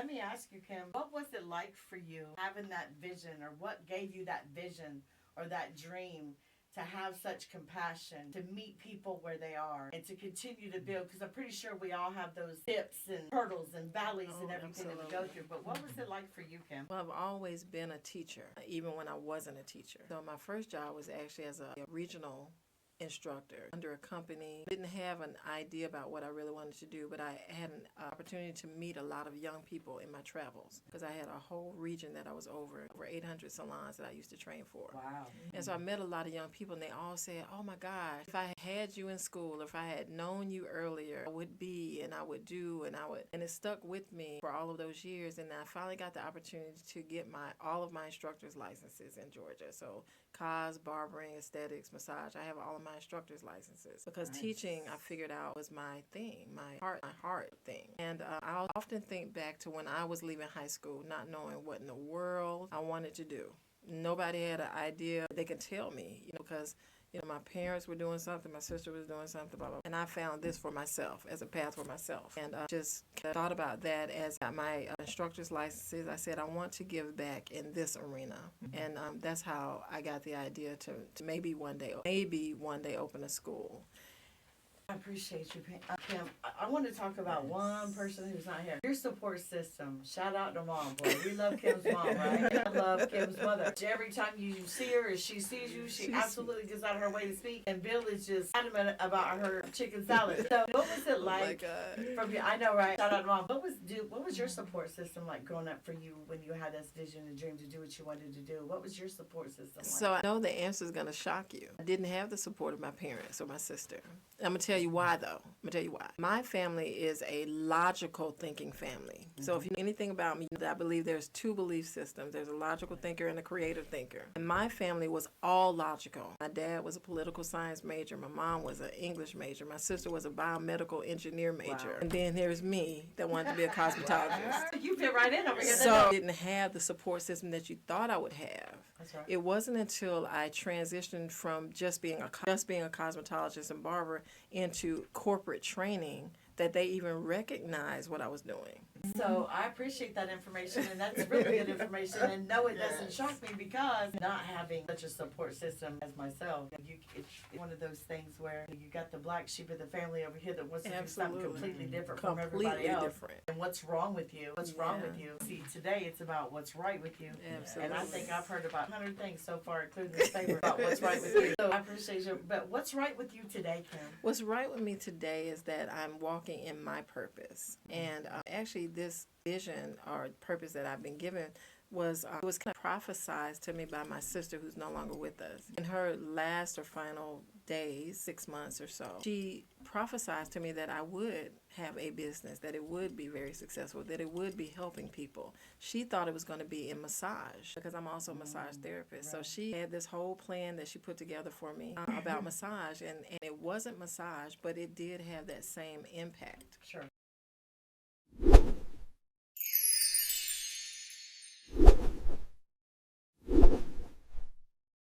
Let me ask you, Kim, what was it like for you having that vision, or what gave you that vision or that dream to have such compassion, to meet people where they are, and to continue to build? Because I'm pretty sure we all have those dips and hurdles and valleys and everything that we go through. But what was it like for you, Kim? Well, I've always been a teacher, even when I wasn't a teacher. So my first job was actually as a regional instructor under a company. Didn't have an idea about what I really wanted to do, but I had an opportunity to meet a lot of young people in my travels, because I had a whole region that I was over 800 salons that I used to train for. Wow. And so I met a lot of young people, and they all said, oh my gosh, if I had you in school, if I had known you earlier, I would be, and I would do, and it stuck with me for all of those years. And I finally got the opportunity to get all of my instructor's licenses in Georgia. So cos, barbering, aesthetics, massage. I have all of my instructor's licenses, because teaching, I figured out, was my thing, my heart thing. And I'll often think back to when I was leaving high school, not knowing what in the world I wanted to do. Nobody had an idea they could tell me, because my parents were doing something, my sister was doing something, blah, blah, blah. And I found this for myself, as a path for myself. And I just thought about that as my instructor's licenses. I said, I want to give back in this arena. And that's how I got the idea to maybe one day open a school. I appreciate you, Kim. I want to talk about one person who's not here. Your support system. Shout out to Mom, boy. We love Kim's mom, right? I love Kim's mother. Every time you see her, or she sees you, she absolutely gets out of her way to speak. And Bill is just adamant about her chicken salad. So what was it like from you? I know, right? Shout out to Mom. What was your support system like growing up for you when you had this vision and dream to do what you wanted to do? What was your support system like? So I know the answer is going to shock you. I didn't have the support of my parents or my sister. I'm going to tell you why, though. I'm going to tell you why. My family is a logical thinking family. So if you know anything about me, I believe there's two belief systems. There's a logical thinker and a creative thinker. And my family was all logical. My dad was a political science major. My mom was an English major. My sister was a biomedical engineer major. Wow. And then there's me that wanted to be a cosmetologist. You fit right in over here. So I didn't have the support system that you thought I would have. That's right. It wasn't until I transitioned from just being a cosmetologist and barber into corporate training that they even recognized what I was doing. So I appreciate that information, and that's really good information. And no, it doesn't shock me, because not having such a support system as myself, it's one of those things where you got the black sheep of the family over here that wants to do something completely different from everybody else. Different. And what's wrong with you? What's wrong with you? See, today it's about what's right with you. Absolutely. And I think I've heard about 100 things so far, including this paper, about what's right with you. So I appreciate you. But what's right with you today, Kim? What's right with me today is that I'm walking in my purpose. And actually this vision or purpose that I've been given was kind of prophesized to me by my sister, who's no longer with us. In her last or final days, 6 months or so, she prophesied to me that I would have a business, that it would be very successful, that it would be helping people. She thought it was going to be in massage, because I'm also a massage therapist. Right. So she had this whole plan that she put together for me about massage, and it wasn't massage, but it did have that same impact. Sure.